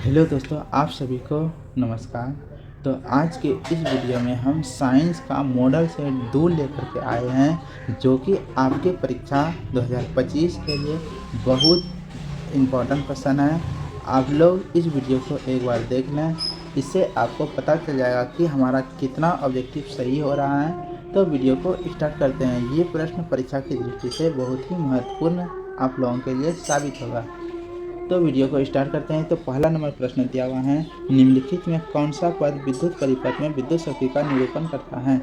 Hello दोस्तों, आप सभी को नमस्कार। तो आज के इस वीडियो में हम साइंस का मॉडल सेट 2 लेकर के आए हैं, जो कि आपके परीक्षा 2025 के लिए बहुत इम्पोर्टेंट क्वेश्चन है। आप लोग इस वीडियो को एक बार देख लें, इससे आपको पता चल जाएगा कि हमारा कितना ऑब्जेक्टिव सही हो रहा है। तो वीडियो को स्टार्ट करते हैं। ये प्रश्न परीक्षा की दृष्टि से बहुत ही महत्वपूर्ण आप लोगों के लिए साबित होगा। तो वीडियो को स्टार्ट करते हैं। तो पहला नंबर प्रश्न दिया हुआ है, निम्नलिखित में कौन सा पद विद्युत परिपथ में विद्युत शक्ति का निरूपण करता है।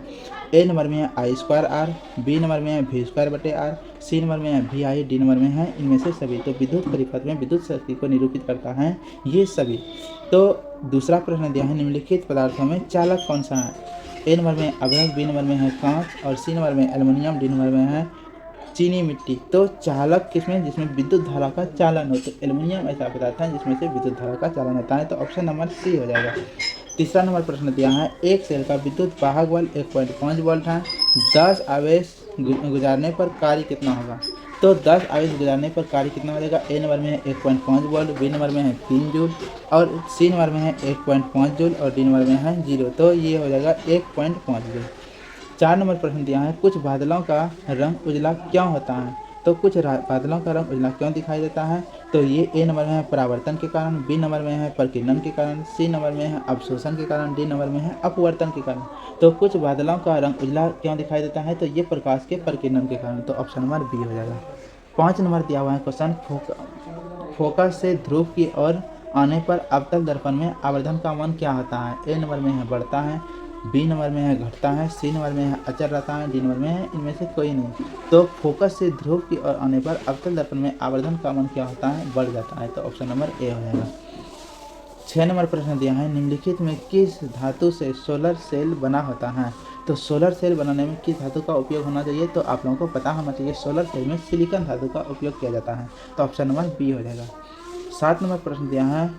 ए नंबर में है I²R, बी नंबर में है V²/R, सी नंबर में है VI, डी नंबर में है इनमें से सभी। तो विद्युत परिपथ में विद्युत शक्ति को निरूपित करता है ये सभी। तो दूसरा प्रश्न दिया है, निम्नलिखित पदार्थों में चालक कौन सा है। ए नंबर में अभ्रक, बी नंबर में है कांच और सी नंबर में एल्युमिनियम, डी नंबर में है चीनी मिट्टी। तो चालक किसमें, जिसमें विद्युत धारा का चालन हो। तो एल्युमिनियम ऐसा पदार्थ है जिसमें से विद्युत धारा का चालन होता है। तो ऑप्शन नंबर सी हो जाएगा। तीसरा नंबर प्रश्न दिया है, एक सेल का विद्युत वाहक बल 1.5 वोल्ट है। 10 आवेश गुजारने पर कार्य कितना होगा। तो 10 आवेश गुजारने पर कार्य कितना हो जाएगा। ए नंबर में है 1.5 वोल्ट, बी नंबर में है 3 जूल और सी नंबर में है 1.5 जूल और डी नंबर में है 0। तो ये हो जाएगा 1.5 जूल। 4 नंबर प्रश्न दिया है, कुछ बादलों का रंग उजला क्यों होता है। तो कुछ बादलों का रंग उजला क्यों दिखाई देता है। तो ये ए नंबर में है परावर्तन के कारण, बी नंबर में है प्रकीर्णन के कारण, सी नंबर में है अवशोषण के कारण, डी नंबर में है अपवर्तन के कारण। तो कुछ बादलों का रंग उजला क्यों दिखाई देता है। तो ये प्रकाश के प्रकीर्णन के कारण। तो ऑप्शन नंबर बी हो जाएगा। 5 नंबर दिया हुआ है क्वेश्चन, फोकस से ध्रुव की ओर आने पर अवतल दर्पण में आवर्धन का मान क्या होता है। ए नंबर में है बढ़ता है, बी नंबर में है घटता है, सी नंबर में है अचर रहता है, डी नंबर में है इनमें से कोई नहीं। तो फोकस से ध्रुव की ओर आने पर अवतल दर्पण में आवर्धन का मान क्या होता है, बढ़ जाता है। तो ऑप्शन नंबर ए हो जाएगा। 6 नंबर प्रश्न दिया है, निम्नलिखित में किस धातु से सोलर सेल बना होता है। तो सोलर सेल बनाने में किस धातु का उपयोग होना चाहिए। तो आप लोगों को पता होना चाहिए, सोलर सेल में सिलिकॉन धातु का उपयोग किया जाता है। तो ऑप्शन नंबर बी हो जाएगा। 7 नंबर प्रश्न दिया है,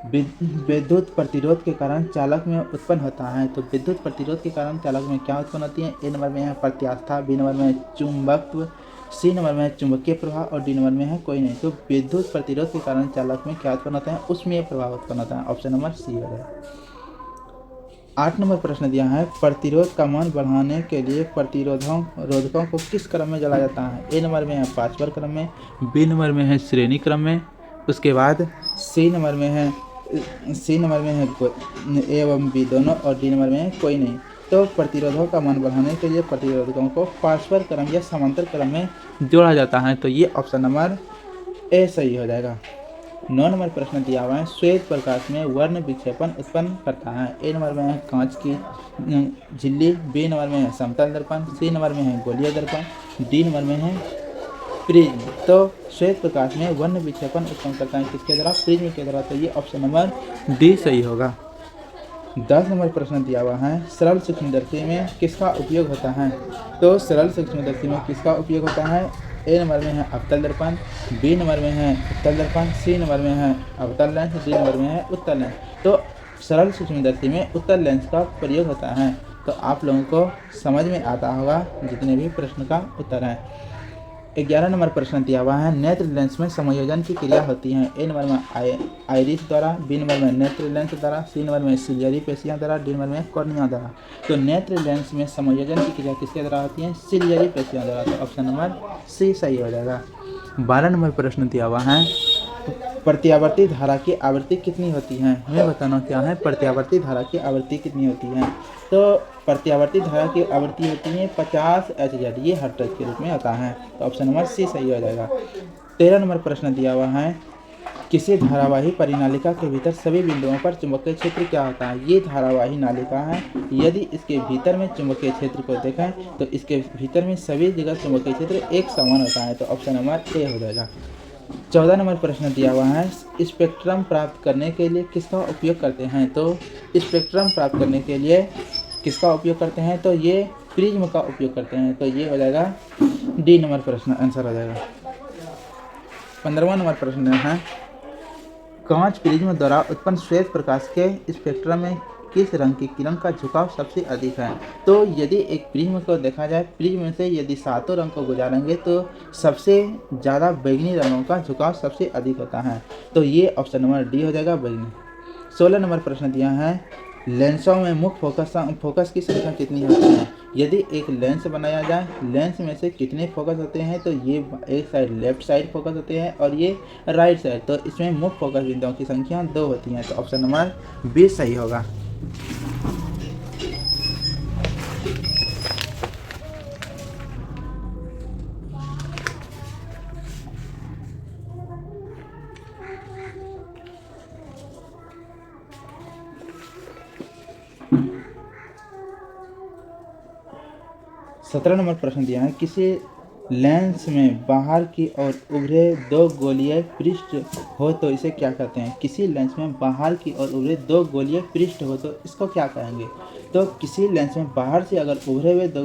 विद्युत प्रतिरोध के कारण चालक में उत्पन्न होता है। तो विद्युत प्रतिरोध के कारण चालक में क्या उत्पन्न होती है। ए नंबर में है प्रत्यास्था, बी नंबर में है चुंबकत्व, सी नंबर में है चुंबकीय प्रभाव और डी नंबर में है कोई नहीं। तो विद्युत प्रतिरोध के कारण चालक में क्या उत्पन्न होता है, उसमें प्रभाव उत्पन्न होता है। ऑप्शन नंबर सी हो जाए। 8 नंबर प्रश्न दिया है, प्रतिरोध का मान बढ़ाने के लिए रोधकों को किस क्रम में जलाया जाता है। ए नंबर में है पाँचवां क्रम में, बी नंबर में है श्रेणी क्रम में, उसके बाद सी नंबर में है ए एवं बी दोनों और डी नंबर में है कोई नहीं। तो प्रतिरोधों का मान बढ़ाने के लिए प्रतिरोधकों को पार्श्व क्रम या समांतर क्रम में जोड़ा जाता है। तो ये ऑप्शन नंबर ए सही हो जाएगा। 9 नंबर प्रश्न दिया हुआ है, श्वेत प्रकाश में वर्ण विक्षेपण उत्पन्न करता है। ए नंबर में है कांच की झिल्ली, बी नंबर में है समतल दर्पण, सी नंबर में है गोलीय दर्पण, डी नंबर में है प्रिज्म। तो श्वेत प्रकाश में वर्ण विक्षेपण उत्पन्न करता है किसके द्वारा, प्रिज्म के द्वारा। तो ये ऑप्शन नंबर डी सही होगा। 10 नंबर प्रश्न दिया हुआ है, सरल सूक्ष्मदर्शी में किसका उपयोग होता है। तो सरल सूक्ष्मदर्शी में किसका उपयोग होता है। ए नंबर में है अवतल दर्पण, बी नंबर में है उत्तल दर्पण, सी नंबर में है अवतल लेंस, डी नंबर में है उत्तल लेंस। तो सरल सूक्ष्मदर्शी में उत्तल लेंस का प्रयोग होता है। तो आप लोगों को समझ में आता होगा जितने भी प्रश्न का उत्तर है। 11 नंबर प्रश्न दिया हुआ है, नेत्र लेंस में समायोजन की क्रिया होती है। ए नंबर में आइरिस द्वारा, बी नंबर में नेत्र लेंस द्वारा, सी नंबर में सिलियरी पेशियां द्वारा, डी नंबर में कॉर्निया द्वारा। तो नेत्र लेंस में समायोजन की क्रिया किसके द्वारा होती है, सिलियरी पेशियां द्वारा। तो ऑप्शन नंबर सी सही हो जाएगा। 12 नंबर प्रश्न दिया हुआ है, प्रत्यावर्ती धारा की आवृत्ति कितनी होती है। हमें बताना क्या है, प्रत्यावर्ती धारा की आवृत्ति कितनी होती है। तो प्रत्यावर्ती धारा की आवृत्ति होती है 50 Hz, ये हर्ट्ज के रूप में आता है। तो ऑप्शन नंबर सी सही हो जाएगा। 13 नंबर प्रश्न दिया हुआ है, किसी धारावाही परिनालिका के भीतर सभी बिंदुओं पर चुंबकीय क्षेत्र क्या होता है। ये धारावाही नालिका है, यदि इसके भीतर में चुंबकीय क्षेत्र को देखें तो इसके भीतर में सभी जगह चुंबकीय क्षेत्र एक समान होता है। तो ऑप्शन नंबर ए हो जाएगा। 14 नंबर प्रश्न दिया हुआ है, स्पेक्ट्रम प्राप्त करने के लिए किसका उपयोग करते हैं। तो स्पेक्ट्रम प्राप्त करने के लिए किसका उपयोग करते हैं। तो ये प्रिज्म का उपयोग करते हैं। तो ये हो जाएगा डी नंबर प्रश्न आंसर हो जाएगा। 15वां नंबर प्रश्न है, कांच प्रिज्म द्वारा उत्पन्न श्वेत प्रकाश के स्पेक्ट्रम में किस रंग की किरण का झुकाव सबसे अधिक है। तो यदि एक प्रिज्म को देखा जाए, प्रिज्म में से यदि सातों रंग को गुजारेंगे तो सबसे ज़्यादा बैंगनी रंगों का झुकाव सबसे अधिक होता है। तो ये ऑप्शन नंबर डी हो जाएगा, बैंगनी। 16 नंबर प्रश्न दिया है, लेंसों में मुख्य फोकस की संख्या कितनी होती है। यदि एक लेंस बनाया जाए, लेंस में से कितने फोकस होते हैं, तो ये एक साइड लेफ्ट साइड फोकस होते हैं और ये राइट साइड। तो इसमें मुख्य फोकस बिंदुओं की संख्या 2 होती है। तो ऑप्शन नंबर बी सही होगा। 17 नंबर प्रश्न दिया है, किसी लेंस में बाहर की ओर उभरे 2 गोलीय पृष्ठ हो तो इसे क्या कहते हैं। किसी लेंस में बाहर की ओर उभरे 2 गोलीय पृष्ठ हो तो इसको क्या कहेंगे। तो किसी लेंस में बाहर से अगर उभरे हुए 2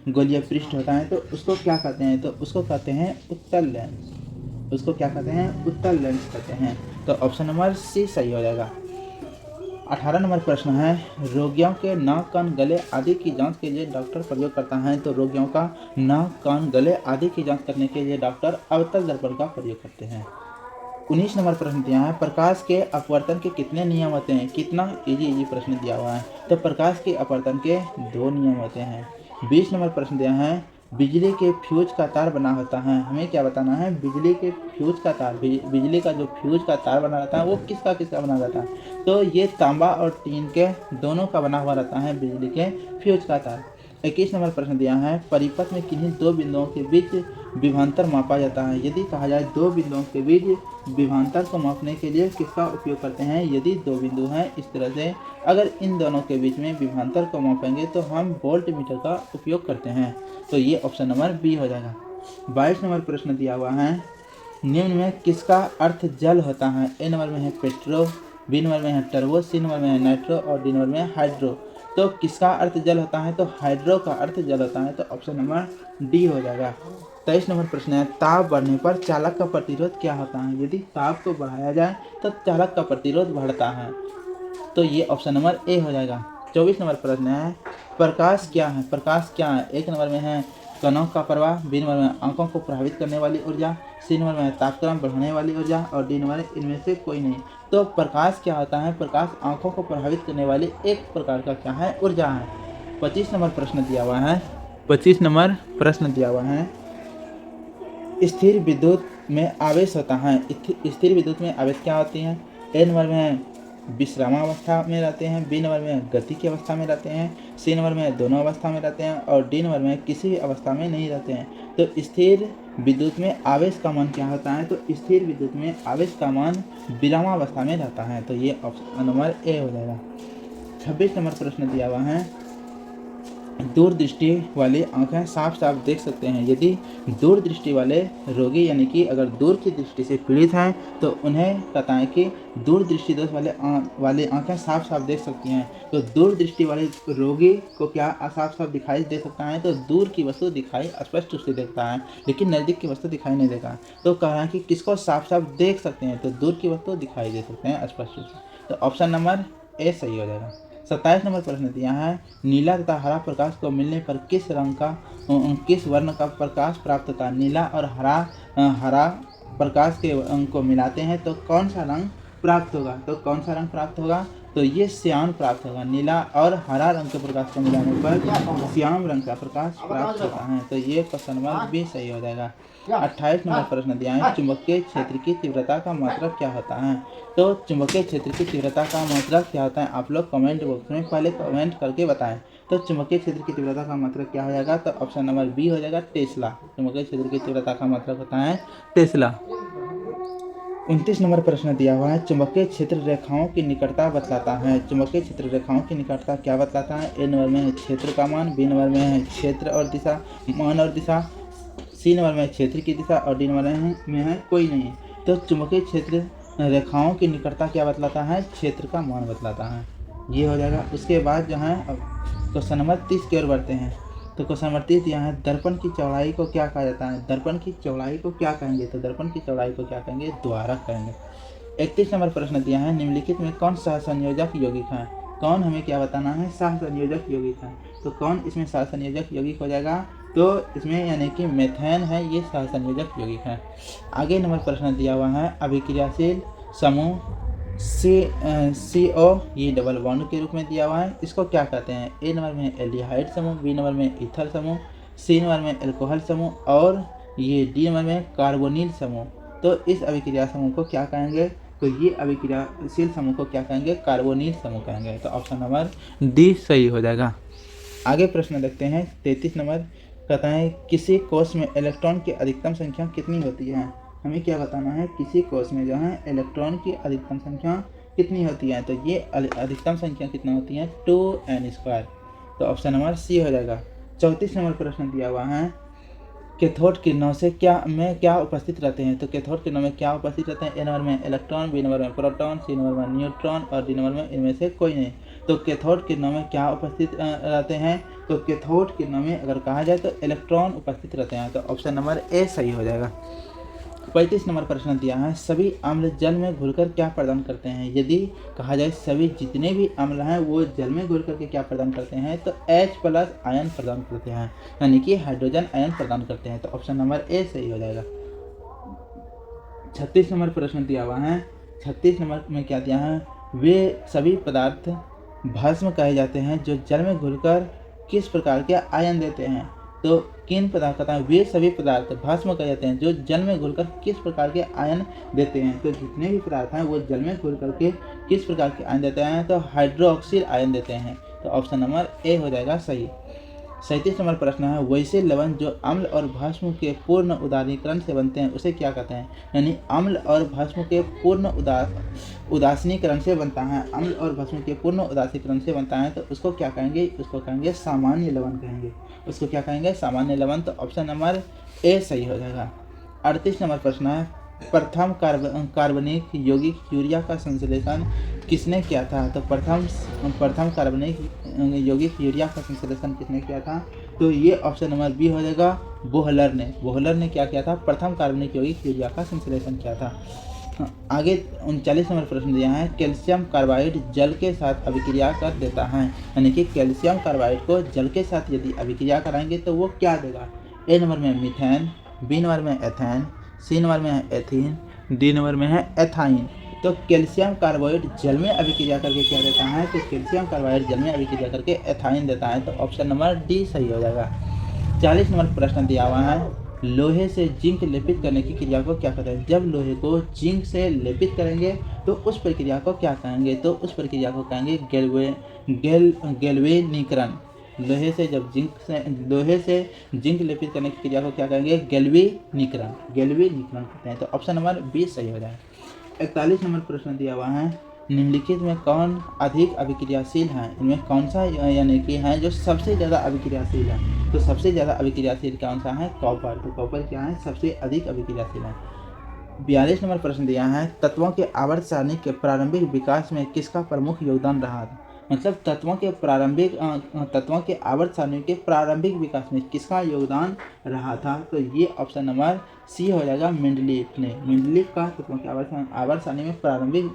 गोलीय पृष्ठ होता है तो उसको क्या कहते हैं। तो उसको कहते हैं उत्तल लेंस। उसको क्या कहते हैं, उत्तल लेंस कहते हैं। तो ऑप्शन नंबर सी सही हो जाएगा। 18 नंबर प्रश्न है, रोगियों के नाक कान गले आदि की जांच के लिए डॉक्टर प्रयोग करता है। तो रोगियों का नाक कान गले आदि की जांच करने के लिए डॉक्टर अवतल दर्पण का प्रयोग करते हैं। 19 नंबर प्रश्न दिया है, प्रकाश के अपवर्तन के कितने नियम होते हैं। कितना इजी प्रश्न दिया हुआ है। तो प्रकाश के अपवर्तन के 2 नियम होते हैं। 20 नंबर प्रश्न दिया है, बिजली के फ्यूज का तार बना होता है। हमें क्या बताना है, बिजली के फ्यूज का तार, बिजली का जो फ्यूज का तार बना रहता है वो किसका बना रहता है। तो ये तांबा और टीन के दोनों का बना हुआ रहता है बिजली के फ्यूज का तार। 21 नंबर प्रश्न दिया है, परिपथ में किन्हीं 2 बिंदुओं के बीच विभवांतर मापा जाता है। यदि कहा जाए 2 बिंदुओं के बीच विभवांतर को मापने के लिए किसका उपयोग करते हैं। यदि 2 बिंदु हैं इस तरह से, अगर इन दोनों के बीच में विभवांतर को मापेंगे तो हम वोल्ट मीटर का उपयोग करते हैं। तो ये ऑप्शन नंबर बी हो जाएगा। 22 नंबर प्रश्न दिया हुआ है, निम्न में किसका अर्थ जल होता है। ए नंबर में है पेट्रो, बी नंबर में है टर्बो, सी नंबर में है नाइट्रो और डी नंबर में है हाइड्रो। तो किसका अर्थ जल होता है, तो हाइड्रो का अर्थ जल होता है। तो ऑप्शन नंबर डी हो जाएगा। 23 नंबर प्रश्न है, ताप बढ़ने पर चालक का प्रतिरोध क्या होता है। यदि ताप को बढ़ाया जाए तो चालक का प्रतिरोध बढ़ता है। तो ये ऑप्शन नंबर ए हो जाएगा। 24 नंबर प्रश्न है, प्रकाश क्या है। प्रकाश क्या है, एक नंबर में है कणों का प्रवाह, बी नंबर में आंखों को प्रभावित करने वाली ऊर्जा, सी नंबर में तापक्रम बढ़ाने वाली ऊर्जा और डी नंबर इनमें से कोई नहीं। तो प्रकाश क्या होता है, प्रकाश आंखों को प्रभावित करने वाली एक प्रकार का क्या है, ऊर्जा है। 25 नंबर प्रश्न दिया हुआ है, 25 नंबर प्रश्न दिया हुआ है, स्थिर विद्युत में आवेश होता है। स्थिर विद्युत में आवेश क्या होती है। ए नंबर में विश्रामावस्था में रहते हैं, बी नंबर में गति की अवस्था में रहते हैं, सी नंबर में दोनों अवस्था में रहते हैं और डी नंबर में किसी भी अवस्था में नहीं रहते हैं। तो स्थिर विद्युत में आवेश का मान क्या होता है, तो स्थिर विद्युत में आवेश का मान विरामावस्था में रहता है। तो ये ऑप्शन नंबर ए हो जाएगा। 26 नंबर प्रश्न दिया हुआ है, दूरदृष्टि वाली आंखें साफ साफ देख सकते हैं। यदि दूरदृष्टि वाले रोगी यानी कि अगर दूर की दृष्टि से पीड़ित हैं तो उन्हें बताएं कि दूरदृष्टि दोष वाली आंखें साफ साफ देख सकती हैं। तो दूरदृष्टि वाले रोगी को क्या साफ साफ दिखाई दे सकता है, तो दूर की वस्तु दिखाई स्पष्ट रूप से देखता है लेकिन नज़दीक की वस्तु दिखाई नहीं देगा। तो कह रहा है कि किसको साफ साफ देख सकते हैं, तो दूर की वस्तु दिखाई दे सकते हैं स्पष्ट रूप से। तो ऑप्शन नंबर ए सही हो जाएगा। 27 नंबर प्रश्न दिया है, नीला तथा हरा प्रकाश को मिलने पर किस वर्ण का प्रकाश प्राप्त होता है। नीला और हरा प्रकाश के को मिलाते हैं तो कौन सा रंग प्राप्त होगा, तो कौन सा रंग प्राप्त होगा, तो ये श्याम प्राप्त होगा। नीला और हरा रंग के प्रकाश को मिलाने पर श्याम रंग का प्रकाश प्राप्त होता है। तो ये क्वेश्चन नंबर बी सही हो जाएगा। 28 नंबर प्रश्न दिया है, चुंबकीय क्षेत्र की तीव्रता का मात्रक क्या होता है। तो चुंबकीय क्षेत्र की तीव्रता का मात्रक क्या होता है, आप लोग कमेंट बॉक्स में पहले कमेंट करके बताएं। तो चुंबकीय क्षेत्र की तीव्रता का मात्रक क्या हो जाएगा, तो ऑप्शन नंबर बी हो जाएगा, टेस्ला। चुंबकीय क्षेत्र की तीव्रता का मात्रक होता है टेस्ला। 29 नंबर प्रश्न दिया हुआ है, चुंबकीय क्षेत्र रेखाओं की निकटता बतलाता है। चुंबकीय क्षेत्र रेखाओं की निकटता क्या बतलाता है। ए नंबर में है क्षेत्र का मान, बी नंबर में है क्षेत्र और दिशा, मान और दिशा, सी नंबर में है क्षेत्र की दिशा और डी नंबर में है कोई नहीं। तो चुंबकीय क्षेत्र रेखाओं की निकटता क्या बतलाता है, क्षेत्र का मान बतलाता है। ये हो जाएगा। उसके बाद जो है क्वेश्चन नंबर 30 की ओर बढ़ते हैं। तो क्वेश्चन नंबर 30 यहाँ है, दर्पण की चौड़ाई को क्या कहा जाता है। दर्पण की चौड़ाई को क्या कहेंगे, तो दर्पण की चौड़ाई को क्या कहेंगे, द्वारक कहेंगे। 31 नंबर प्रश्न दिया है, निम्नलिखित में कौन सा संयोजक यौगिक है। कौन हमें क्या बताना है, सहसंयोजक यौगिक है। तो कौन इसमें सहसंयोजक यौगिक हो जाएगा, तो इसमें यानी कि मेथेन है, ये सहसंयोजक यौगिक है। आगे नंबर प्रश्न दिया हुआ है अभिक्रियाशील समूह CO ये डबल बॉन्ड के रूप में दिया हुआ है, इसको क्या कहते हैं। ए नंबर में एल्डिहाइड समूह, बी नंबर में ईथर समूह, सी नंबर में एल्कोहल समूह और ये डी नंबर में कार्बोनिल समूह। तो इस अभिक्रिया समूह को क्या कहेंगे, तो ये अभिक्रियाशील समूह को क्या कहेंगे, कार्बोनिल समूह कहेंगे। तो ऑप्शन नंबर डी सही हो जाएगा। आगे प्रश्न देखते हैं 33 नंबर, कहता है किसी कोष में इलेक्ट्रॉन की अधिकतम संख्या कितनी होती है। हमें क्या बताना है, किसी कोष में जो है इलेक्ट्रॉन की अधिकतम संख्या कितनी होती है। तो ये अधिकतम संख्या कितना होती है, 2n²। तो ऑप्शन नंबर सी हो जाएगा। 34 नंबर प्रश्न दिया हुआ है कैथोड किरणों से क्या उपस्थित रहते हैं। तो कैथोड किरणों में क्या उपस्थित रहते हैं। ए नंबर में इलेक्ट्रॉन, बी नंबर में प्रोटॉन, सी नंबर में न्यूट्रॉन और डी नंबर में इनमें से कोई नहीं। तो कैथोड किरणों में क्या उपस्थित रहते हैं, तो कैथोड किरणों में अगर कहा जाए तो इलेक्ट्रॉन उपस्थित रहते हैं। तो ऑप्शन नंबर ए सही हो जाएगा। 35 नंबर प्रश्न दिया है सभी अम्ल जल में घुलकर क्या प्रदान करते हैं। यदि कहा जाए सभी जितने भी अम्ल हैं वो जल में घुल करके क्या प्रदान करते हैं, तो H+ आयन प्रदान करते हैं, यानी कि हाइड्रोजन आयन प्रदान करते हैं। तो ऑप्शन नंबर ए सही हो जाएगा। 36 नंबर प्रश्न दिया हुआ है। 36 नंबर में क्या दिया है, वे सभी पदार्थ भस्म कहे जाते हैं जो जल में घुलकर किस प्रकार के आयन देते हैं। तो किन पदार्थ का वे सभी पदार्थ भस्म कहे जाते हैं जो जल में घुलकर किस प्रकार के आयन देते हैं। तो जितने भी पदार्थ हैं वो जल में घुल करके किस प्रकार के आयन देते हैं, तो हाइड्रोक्सिल आयन देते हैं। तो ऑप्शन नंबर ए हो जाएगा सही। 37 नंबर प्रश्न है वैसे लवण जो अम्ल और भस्म के पूर्ण उदासीकरण से बनते हैं उसे क्या कहते हैं। यानी अम्ल और भस्म के पूर्ण उदासीकरण से बनता है, अम्ल और भस्म के पूर्ण उदासीकरण से बनता है, तो उसको क्या कहेंगे, उसको कहेंगे सामान्य लवण कहेंगे। उसको क्या कहेंगे, सामान्य लवण। तो ऑप्शन नंबर ए सही हो जाएगा। 38 नंबर प्रश्न है प्रथम कार्बनिक यौगिक यूरिया का संश्लेषण किसने किया था। तो प्रथम कार्बनिक यौगिक यूरिया का संश्लेषण किसने किया था, तो ये ऑप्शन नंबर बी हो जाएगा, बोहलर ने क्या किया था, प्रथम कार्बनिक यौगिक यूरिया का संश्लेषण किया था। आगे 39 नंबर प्रश्न दिया है कैल्शियम कार्बाइड जल के साथ अभिक्रिया कर देता है, यानी कि कैल्शियम कार्बाइड को जल के साथ यदि अभिक्रिया कराएंगे तो वो क्या देगा। ए नंबर में मीथेन, बी नंबर में एथेन, सी नंबर में है एथीन, डी नंबर में है एथाइन। तो कैल्शियम कार्बाइड जल में अभिक्रिया करके क्या देता है, तो कैल्शियम कार्बाइड जल में अभिक्रिया करके एथाइन देता है। तो ऑप्शन नंबर डी सही हो जाएगा। 40 नंबर प्रश्न दिया हुआ है लोहे से जिंक लेपित करने की क्रिया को क्या कहते हैं। जब लोहे को जिंक से लेपित करेंगे तो उस प्रक्रिया को क्या कहेंगे, तो उस प्रक्रिया को कहेंगे गैल्वेनीकरण। लोहे से जिंक लेपित करने की क्रिया को क्या कहेंगे, गैल्वेनीकरण कहते हैं। तो ऑप्शन नंबर बी सही हो जाए। 41 नंबर प्रश्न दिया हुआ है निम्नलिखित में कौन अधिक अभिक्रियाशील है, इनमें कौन सा यानी कि है जो सबसे ज़्यादा अभिक्रियाशील है। तो सबसे ज़्यादा अभिक्रियाशील कौन सा है, कॉपर। तो कॉपर क्या है, सबसे अधिक अभिक्रियाशील है। 42 नंबर प्रश्न दिया है तत्वों के आवर्त सारणी के प्रारंभिक विकास में किसका प्रमुख योगदान रहा। मतलब तत्वों के आवर्त सारणी के प्रारंभिक विकास में किसका योगदान रहा था। तो ये ऑप्शन नंबर सी हो जाएगा, मेंडलीफ का तत्वों के आवर्त सारणी में प्रारंभिक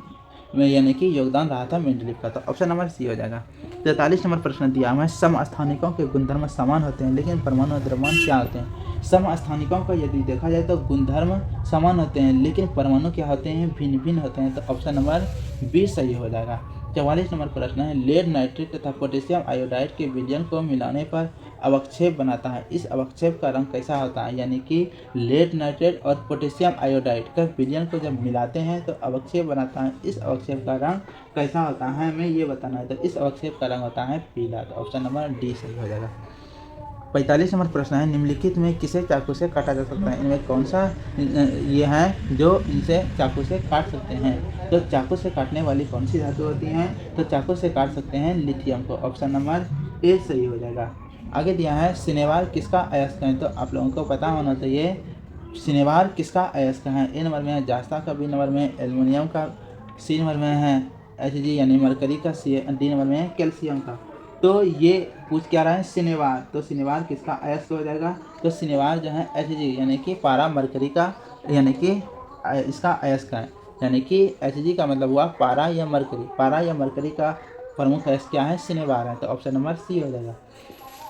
यानी कि योगदान रहा था मेंडलीफ का। तो ऑप्शन नंबर सी हो जाएगा। 43 नंबर प्रश्न दिया है समस्थानिकों के गुणधर्म समान होते हैं लेकिन परमाणु द्रव्यमान क्या होते हैं। समस्थानिकों का यदि देखा जाए तो गुणधर्म समान होते हैं लेकिन परमाणु क्या होते हैं, भिन्न भिन्न होते हैं। तो ऑप्शन नंबर बी सही हो जाएगा। 44 नंबर प्रश्न है लेड नाइट्रेट तथा पोटेशियम आयोडाइड के विलयन को मिलाने पर अवक्षेप बनाता है, इस अवक्षेप का रंग कैसा होता है। यानी कि लेड नाइट्रेट और पोटेशियम आयोडाइड का विलयन को जब मिलाते हैं तो अवक्षेप बनाता है, इस अवक्षेप का रंग कैसा होता है हमें ये बताना है। तो इस अवक्षेप का रंग होता है पीला। तो ऑप्शन नंबर डी सही हो जाएगा। 45 नंबर प्रश्न है निम्नलिखित में किसे चाकू से काटा जा सकता है, इनमें कौन सा ये है जो इनसे चाकू से काट सकते हैं। तो चाकू से काटने वाली कौन सी धातु होती हैं, तो चाकू से काट सकते हैं लिथियम को। ऑप्शन नंबर ए सही हो जाएगा। आगे दिया है सिनेवार किसका अयस्क है, तो आप लोगों को पता होना चाहिए सिनेवार किसका अयस्क है। ए नंबर में है जास्ता का, बी नंबर में एल्युमिनियम का, सी नंबर में है Hg यानी मरकरी का, डी नंबर में है कैल्शियम का। तो ये पूछ क्या रहा है सिनेवार, तो सिनेवार किसका अयस्क हो जाएगा, तो सिनेवार जो है Hg यानी कि पारा मरकरी का यानी कि इसका अयस्क है। यानी कि Hg का मतलब हुआ पारा या मरकरी का प्रमुख है क्या है, सिनेबार है, तो ऑप्शन नंबर सी हो जाएगा।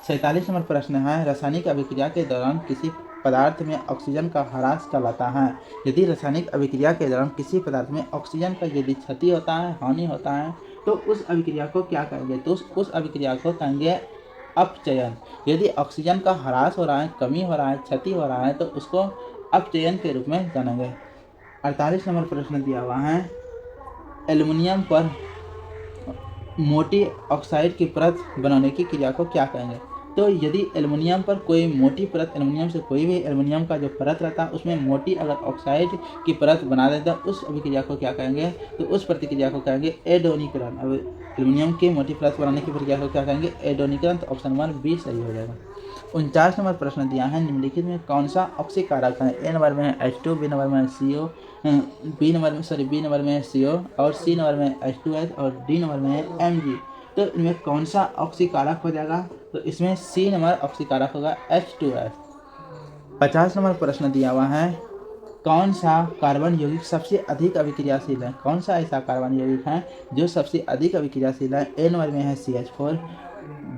47 नंबर प्रश्न है, रासायनिक अभिक्रिया के दौरान किसी पदार्थ में ऑक्सीजन का ह्रास कहलाता है। यदि रासायनिक अभिक्रिया के दौरान किसी पदार्थ में ऑक्सीजन का यदि क्षति होता है, हानि होता है, तो उस अभिक्रिया को क्या कहेंगे, तो उस अभिक्रिया को कहेंगे अपचयन। यदि ऑक्सीजन का ह्रास हो रहा है, कमी हो रहा है, क्षति हो रहा है, तो उसको अपचयन के रूप में जानेंगे। 48 नंबर प्रश्न दिया हुआ है, एल्युमिनियम पर मोटी ऑक्साइड की परत बनाने की क्रिया को क्या कहेंगे। तो यदि एल्युमिनियम पर कोई मोटी परत, एल्युमिनियम से कोई भी एल्युमिनियम का जो परत रहता है उसमें मोटी अगर ऑक्साइड की परत बना देता है, उस अभिक्रिया को क्या कहेंगे, तो उस प्रतिक्रिया को कहेंगे एडोनीकरण। अब एल्युमिनियम की मोटी परत बनाने की प्रक्रिया को क्या कहेंगे, एडोनीकरण, तो ऑप्शन नंबर बी सही हो जाएगा। 49 नंबर प्रश्न दिया है, निम्नलिखित में कौन सा ऑक्सीकारक है। ए नंबर में है H2, बी नंबर में है CO, बी नंबर में है CO और सी नंबर में है H2S और डी नंबर में है Mg। तो इनमें कौन सा ऑक्सीकारक हो जाएगा, तो इसमें सी नंबर ऑक्सीकारक होगा H2S। 50 नंबर प्रश्न दिया हुआ है, कौन सा कार्बन यौगिक सबसे अधिक अभिक्रियाशील है। कौन सा ऐसा कार्बन यौगिक है जो सबसे अधिक अभिक्रियाशील है। ए नंबर में है CH4,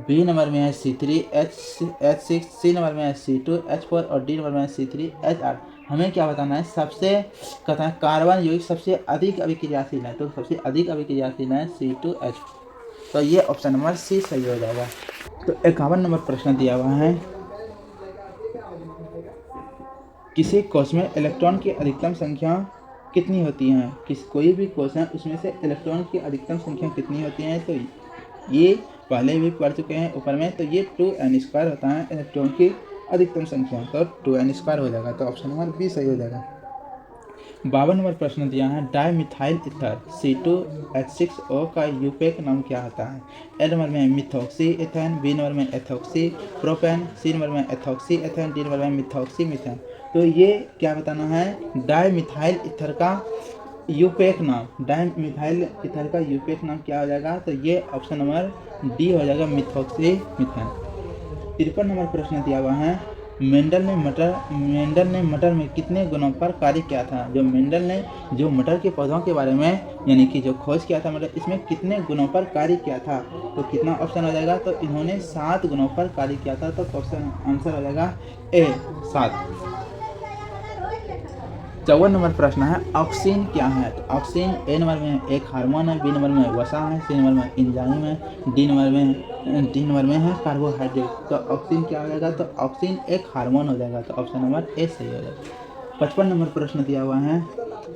बी नंबर में है C3H6, सी नंबर में है C2H4 और डी नंबर में है C3H8। हमें क्या बताना है, सबसे कहता है कार्बन यौगिक सबसे अधिक अभिक्रियाशील है, तो सबसे अधिक अभिक्रियाशील है C2H4, तो ये ऑप्शन नंबर सी सही हो जाएगा। तो 51 नंबर प्रश्न दिया हुआ है, किसी कोश में इलेक्ट्रॉन की अधिकतम संख्या कितनी होती है। कोई भी कोश है उसमें से इलेक्ट्रॉन की अधिकतम संख्या कितनी होती है, तो ये पहले भी पढ़ चुके हैं ऊपर में, तो ये 2n² होता है इलेक्ट्रॉन की अधिकतम संख्या, तो 2n² हो जाएगा, तो ऑप्शन नंबर बी सही हो जाएगा। 52 नंबर प्रश्न दिया है, डाइमिथाइल ईथर C2H6O का यूपेक नाम क्या होता है। ए नंबर में मिथॉक्सी एथेन, बी नंबर में एथॉक्सी प्रोपेन, सी नंबर में एथॉक्सी एथेन, डी नंबर में मिथॉक्सी मीथेन। तो ये क्या बताना है, डाइमिथाइल ईथर का यूपेक नाम, डाइमिथाइल ईथर का यूपेक नाम क्या हो जाएगा, तो ये ऑप्शन नंबर डी हो जाएगा, मिथॉक्सी मीथेन। 53 नंबर प्रश्न दिया हुआ है, मेंडल ने मटर में कितने गुणों पर कार्य किया था। जो मेंडल ने जो मटर के पौधों के बारे में यानी कि जो खोज किया था, मतलब इसमें कितने गुणों पर कार्य किया था, तो कितना ऑप्शन हो जाएगा, तो इन्होंने 7 गुणों पर कार्य किया था, तो ऑप्शन आंसर हो जाएगा ए 7। 54 नंबर प्रश्न है, ऑक्सीन क्या है। तो ऑक्सीन ए नंबर में एक हार्मोन है, बी नंबर में वसा है, सी नंबर में एंजाइम है, डी नंबर में है कार्बोहाइड्रेट। तो ऑक्सीन क्या हो जाएगा, तो ऑक्सीन एक हार्मोन हो जाएगा, तो ऑप्शन नंबर ए सही हो जाएगा। 55 नंबर प्रश्न दिया हुआ है,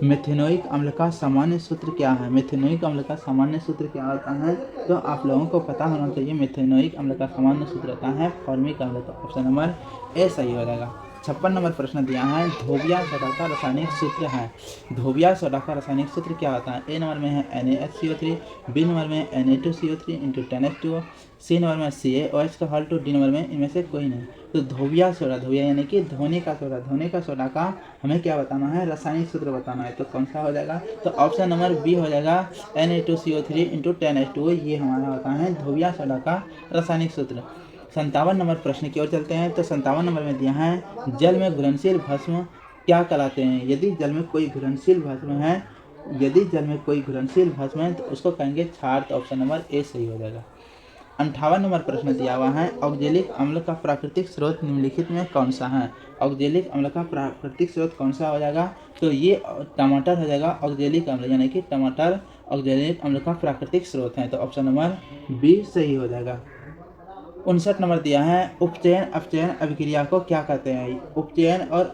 मेथेनोइक अम्ल का सामान्य सूत्र क्या है। मेथेनोइक अम्ल का सामान्य सूत्र क्या होता है, तो आप लोगों को पता होना चाहिए। मेथेनोइक अम्ल का सामान्य सूत्र होता है फॉर्मिक अम्ल, तो ऑप्शन नंबर ए सही हो जाएगा। 56 नंबर प्रश्न दिया है, धोबिया सोडा का रासायनिक सूत्र है। धोबिया सोडा का रासायनिक सूत्र क्या होता है। ए नंबर में है NaHCO3, बी नंबर में है Na2CO3 × 10H2O, सी नंबर में CaOH का हॉल 2, डी नंबर में इनमें से कोई नहीं। तो धोबिया सोडा, धोबिया यानी कि धोने का सोडा, धोने का सोडा का हमें क्या बताना है, रासायनिक सूत्र बताना है, तो कौन सा हो जाएगा, तो ऑप्शन नंबर बी हो जाएगा, Na2CO3 × 10H2O, ये हमारा होता है धोबिया सोडा का रासायनिक सूत्र। 57 नंबर प्रश्न की ओर चलते हैं। तो 57 नंबर में दिया है, जल में घुलनशील भस्म क्या कहलाते हैं। यदि जल में कोई घुलनशील भस्म है, तो उसको कहेंगे क्षार, तो ऑप्शन नंबर ए सही हो जाएगा। 58 नंबर प्रश्न दिया हुआ है, ऑक्जेलिक अम्ल का प्राकृतिक स्रोत निम्नलिखित में कौन सा है। ऑक्जेलिक अम्ल का प्राकृतिक स्रोत कौन सा हो जाएगा, तो ये टमाटर हो जाएगा। ऑक्जेलिक अम्ल यानी कि टमाटर ऑक्जेलिक अम्ल का प्राकृतिक स्रोत है, तो ऑप्शन नंबर बी सही हो जाएगा। 59 नंबर दिया है, उपचयन अपचयन अभिक्रिया को क्या कहते हैं। उपचयन और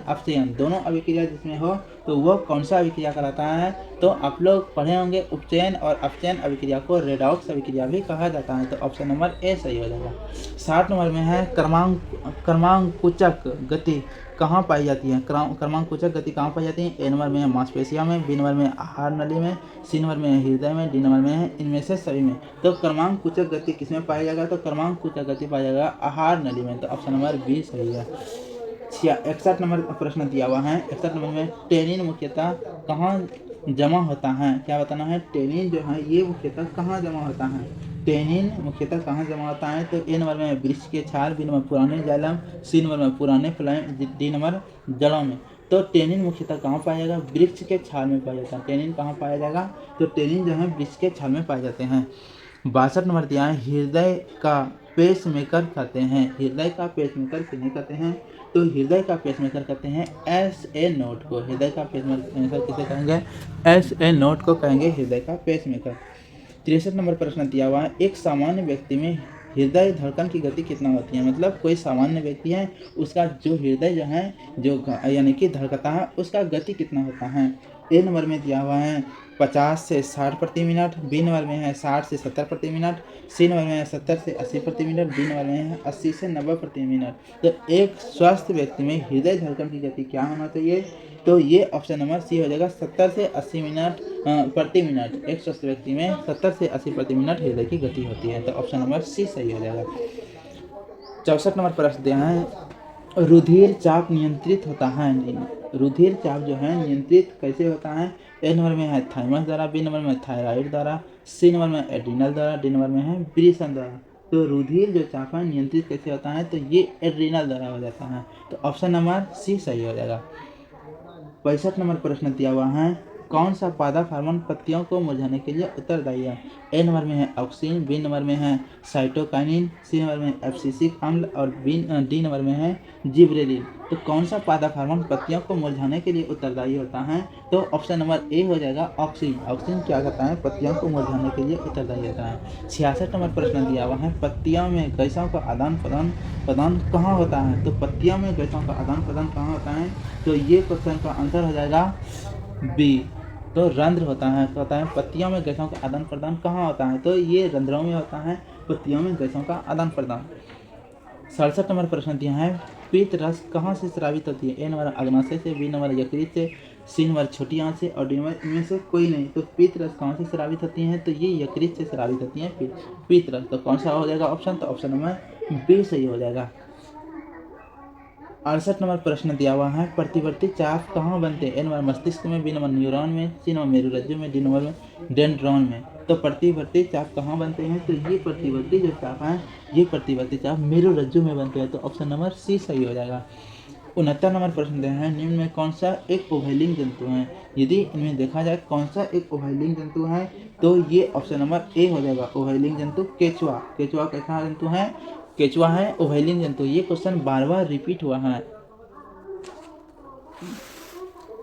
अपचयन दोनों अभिक्रिया जिसमें हो तो वो कौन सा अभिक्रिया कहलाता है। तो आप लोग पढ़े होंगे, उपचयन और अपचयन अभिक्रिया को रेडॉक्स अभिक्रिया भी कहा जाता है, तो ऑप्शन नंबर ए सही हो जाएगा। 60 नंबर में है, क्रमांकुचक गति कहाँ पाई जाती है। क्रमांकुचक गति कहाँ पाई जाती है। ए नंबर में है मांसपेशियों में, बी नंबर में आहार नली में, सी नंबर में है हृदय में, डी नंबर में है इनमें से सभी में। तो क्रमांकुचक गति किसमें पाया जाएगा, तो क्रमांकुचक गति पाया जाएगा आहार नली में, तो ऑप्शन नंबर बी सही है। 61 नंबर प्रश्न दिया हुआ है। 61 नंबर में टेनिन मुख्यतः कहाँ जमा होता है, क्या बताना है। टेनिन जो है ये मुख्यतः कहाँ जमा होता है। टेनिन मुख्यतः कहाँ जमा होता है, तो ए नंबर में वृक्ष के छाल, बी नंबर पुराने जालम, सी नंबर में पुराने फ्लाइम, डी नंबर जड़ों में। तो टेनिन मुख्यतः कहाँ पाया जाएगा? वृक्ष के छाल में पाया जाता है। टेनिन कहाँ पाया जाएगा? तो टेनिन जो है वृक्ष के छाल में पाए जाते हैं। 62 नंबर दिया है, हृदय का पेसमेकर कहते हैं। हृदय का पेसमेकर किन्हें कहते हैं? तो हृदय का पेसमेकर कहते हैं SA नोड को। हृदय का पेसमेकर किसे कहेंगे? SA नोड को कहेंगे हृदय का पेसमेकर। 63 नंबर प्रश्न दिया हुआ है, एक सामान्य व्यक्ति में हृदय धड़कन की गति कितना होती है? मतलब कोई सामान्य व्यक्ति है, उसका जो हृदय जो है यानी कि धड़कता है, उसका गति कितना होता है? ए नंबर में दिया हुआ है 50 से 60 प्रति मिनट, बी नंबर में है 60 से 70 प्रति मिनट, सी नंबर में है 70 से 80 प्रति मिनट, डी नंबर में है 80 से 90 प्रति मिनट। तो एक स्वस्थ व्यक्ति में हृदय धड़कन की गति क्या होना चाहिए? तो ये ऑप्शन नंबर सी हो जाएगा, 70 से 80 मिनट प्रति मिनट। एक स्वस्थ व्यक्ति में 70 से 80 प्रति मिनट हृदय की गति होती है, तो ऑप्शन नंबर सी सही हो जाएगा। 64 नंबर प्रश्न दिया है, रुधिर चाप नियंत्रित होता है। रुधिर चाप जो है नियंत्रित कैसे होता है? ए नंबर में है थाइमस द्वारा, बी नंबर में थायराइड द्वारा, सी नंबर में एड्रिनल द्वारा, डी नंबर में है ब्रिसन द्वारा। तो रुधिर जो चाप है नियंत्रित कैसे होता है? तो ये एड्रिनल द्वारा हो जाता है, तो ऑप्शन नंबर सी सही हो जाएगा। 65 नंबर प्रश्न दिया हुआ है, कौन सा पादप हार्मोन पत्तियों को मुरझाने के लिए उत्तरदायी है? ए नंबर में है ऑक्सिन, बी नंबर में है साइटोकाइनिन, सी नंबर में एब्सिसिक अम्ल और डी नंबर में है जिबरेलिन। तो कौन सा पादप हार्मोन पत्तियों को मुरझाने के लिए उत्तरदायी होता है? तो ऑप्शन नंबर ए हो जाएगा ऑक्सिन। ऑक्सिन क्या करता है? पत्तियों को मुरझाने के लिए उत्तरदायी होता है। 66 नंबर प्रश्न दिया हुआ है, पत्तियों में गैसों का आदान प्रदान कहाँ होता है? तो पत्तियों में गैसों का आदान प्रदान कहाँ होता है? तो ये क्वेश्चन का आंसर हो जाएगा बी, तो रंध्र होता है। कहता है पत्तियों में गैसों का आदान प्रदान कहाँ होता है? तो ये रंध्रों में होता है, पत्तियों में गैसों का आदान प्रदान। 67 नंबर प्रश्न दिया है, पीत रस कहाँ से स्रावित होती है? ए नंबर अग्नाशय से, बी नंबर यकृत से, सी नंबर छोटी आंत से और डी नंबर इनमें से कोई नहीं। तो पीत रस कहाँ से स्रावित होती है? तो ये यकृत से स्रावित होती है पीत रस। तो कौन सा हो जाएगा ऑप्शन? तो ऑप्शन नंबर बी सही हो जाएगा। 68 नंबर प्रश्न दिया हुआ है, प्रतिवर्ती चाप कहाँ बनते हैं? ए नंबर मस्तिष्क में, बी नंबर न्यूरॉन में, सी नंबर मेरुरज्जु में, डी नंबर में डेंड्रॉन में। तो प्रतिवर्ती चाप कहाँ बनते हैं? तो ये प्रतिवर्ती जो चाप हैं, ये प्रतिवर्ती चाप मेरुरज्जु में बनते हैं, तो ऑप्शन नंबर सी सही हो जाएगा। 69 नंबर प्रश्न दिया है, निम्न में कौन सा एक उभयलिंग जंतु है? यदि इनमें देखा जाए कौन सा एक उभयलिंग जंतु है, तो ये ऑप्शन नंबर ए हो जाएगा, उभयलिंग जंतु केचुआ। केचुआ कैसा जंतु है? केचुआ है उभयलिंग जंतु। ये क्वेश्चन बार बार रिपीट हुआ है।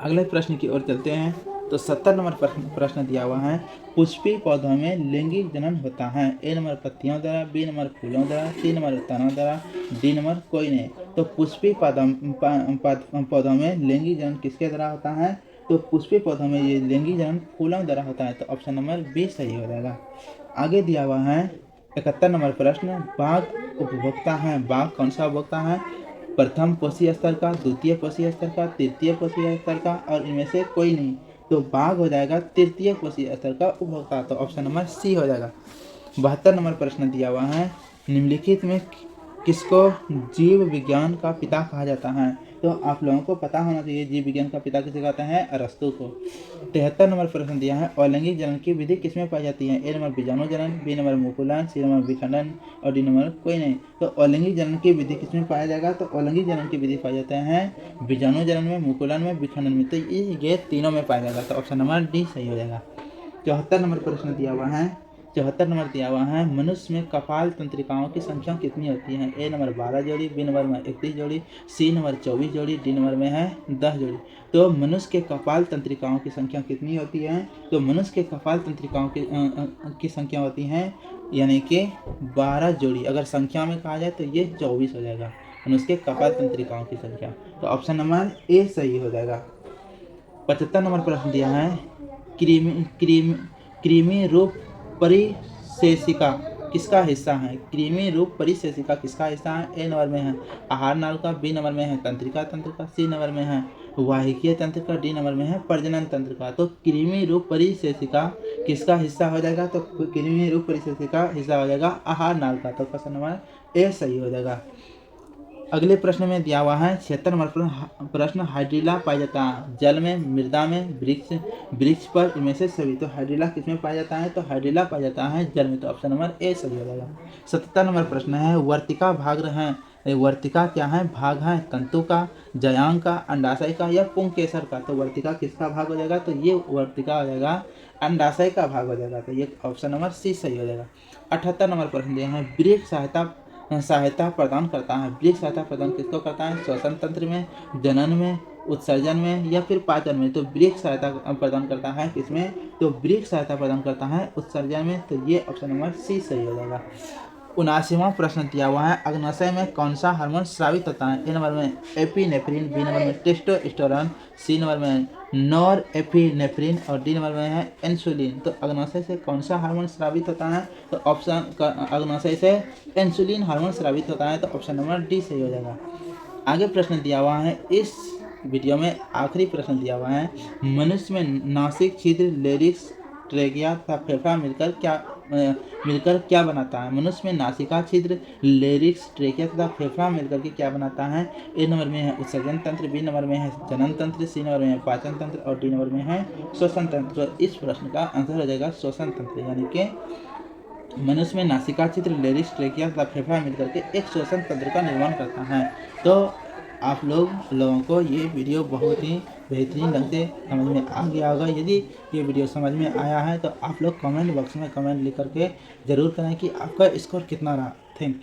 अगले प्रश्न की ओर चलते हैं, तो 70 नंबर प्रश्न दिया हुआ है, पुष्पीय पौधों में लैंगिक जनन होता है? ए नंबर पत्तियों द्वारा, बी नंबर फूलों द्वारा, सी नंबर तनों द्वारा, डी नंबर कोई नहीं। तो पुष्पीय पौधों में लैंगिक जनन किसके द्वारा होता है? तो पुष्पीय पौधों में ये लैंगिक जनन फूलों द्वारा होता है, तो ऑप्शन नंबर बी सही हो जाएगा। आगे दिया हुआ है 71 नंबर प्रश्न, बाघ उपभोक्ता है। बाघ कौन सा उपभोक्ता है? प्रथम पोषी स्तर का, द्वितीय पोषी स्तर का, तृतीय पोषी स्तर का और इनमें से कोई नहीं। तो बाघ हो जाएगा तृतीय पोषी स्तर का उपभोक्ता, तो ऑप्शन नंबर सी हो जाएगा। 72 नंबर प्रश्न दिया हुआ है, निम्नलिखित में किसको जीव विज्ञान का पिता कहा जाता है? तो आप लोगों को पता होना चाहिए जीव विज्ञान का पिता किसे कहते हैं? अरस्तु को। 73 नंबर प्रश्न दिया है, अलैंगिक जनन की विधि किसमें पाई जाती है? ए नंबर बीजाणु जनन, बी नंबर मुकुलन, सी नंबर विखंडन और डी नंबर कोई नहीं। तो अलैंगिक जनन की विधि किसमें पाया जाएगा? तो अलैंगिक जनन की विधि पाई जाते हैं बीजाणु जनन में, मुकुलन में, विखंडन में। तो ये तीनों में पाया जाएगा, तो ऑप्शन नंबर डी सही हो जाएगा। 74 नंबर प्रश्न दिया हुआ है, 74 नंबर दिया हुआ है, मनुष्य में कपाल तंत्रिकाओं की संख्या कितनी होती है? ए नंबर 12 जोड़ी, बी नंबर में 31 जोड़ी, सी नंबर 24 जोड़ी, डी नंबर में है 10 जोड़ी। तो मनुष्य के कपाल तंत्रिकाओं की संख्या कितनी होती है? तो मनुष्य के कपाल तंत्रिकाओं की संख्या होती है यानी कि 12 जोड़ी। अगर संख्या में कहा जाए तो ये 24 हो जाएगा मनुष्य के कपाल तंत्रिकाओं की संख्या, तो ऑप्शन नंबर ए सही हो जाएगा। 75 नंबर प्रश्न दिया है, कृमि रूप परिशेषिका किसका हिस्सा है? कृमि रूप परिशेषिका किसका हिस्सा है? ए नंबर में है आहार नाल का, बी नंबर में है तंत्रिका तंत्र का, सी नंबर में है वाहिकीय तंत्र का, डी नंबर में है प्रजनन तंत्र का। तो कृमि रूप परिशेषिका किसका हिस्सा हो जाएगा? तो कृमि रूप परिशेषिका हिस्सा हो जाएगा आहार नाल का, तो क्वेश्चन नंबर ए सही हो जाएगा। अगले प्रश्न में दिया हुआ है 76 नंबर प्रश्न, हाइड्रिला पाया जाता है जल में, मृदा में, वृक्ष पर, इनमें से सभी। तो हाइड्रिला किसमें पाया जाता है? तो हाइड्रिला पाया जाता है जल में, तो ऑप्शन नंबर ए सही हो जाएगा। 77 नंबर प्रश्न है, वर्तिका भाग हैं वर्तिका क्या है, भाग है तंतु का, जयांग का, अंडाशय का या पुंकेसर का। तो वर्तिका किसका भाग हो जाएगा, तो ये वर्तिका हो जाएगा अंडाशय का भाग हो जाएगा। तो ये ऑप्शन नंबर सी सही हो जाएगा। 78 नंबर प्रश्न दिया है, वृक्क सहायता प्रदान करता है। वृक्क सहायता प्रदान किसको करता है, श्वसन तंत्र में, जनन में, उत्सर्जन में या फिर पाचन में। तो वृक्क सहायता प्रदान करता है किसमें, तो वृक्क सहायता प्रदान करता है उत्सर्जन में। तो ये ऑप्शन नंबर सी सही हो जाएगा। 79वां प्रश्न दिया हुआ है, अग्नाशय में कौन सा हार्मोन स्रावित होता है। ए नंबर में एपिनेफ्रिन, बी नंबर में टेस्टोस्टेरोन, सी नंबर में नॉर एपिनेफ्रिन और डी नंबर में है इंसुलिन। तो अग्नाशय से कौन सा हार्मोन स्रावित होता है, तो ऑप्शन अग्नाशय से इंसुलिन हार्मोन स्रावित होता है। तो ऑप्शन नंबर डी सही हो जाएगा। आगे प्रश्न दिया हुआ है, इस वीडियो में आखिरी प्रश्न दिया हुआ है, मनुष्य में नासिक छिद्र, लेरिक्स, ट्रेकिया तथा फेफड़ा मिलकर क्या बनाता है। मनुष्य में नासिका छिद्र, लेरिक्स, ट्रेकिया तथा फेफड़ा मिलकर के क्या बनाता है। ए नंबर में है उत्सर्जन तंत्र, बी नंबर में है जनन तंत्र, सी नंबर में है पाचन तंत्र और डी नंबर में है श्वसन तंत्र। तो इस प्रश्न का आंसर हो जाएगा श्वसन तंत्र, यानी कि मनुष्य में नासिका छिद्र, लेरिक्स, ट्रेकिया तथा फेफड़ा मिलकर के एक श्वसन तंत्र का निर्माण करता है। तो आप लोगों को ये वीडियो बहुत ही बेहतरीन ढंग से समझ में आ गया होगा। यदि ये वीडियो समझ में आया है तो आप लोग कमेंट बॉक्स में कमेंट लिख करके ज़रूर करें कि आपका स्कोर कितना रहा। Thank you.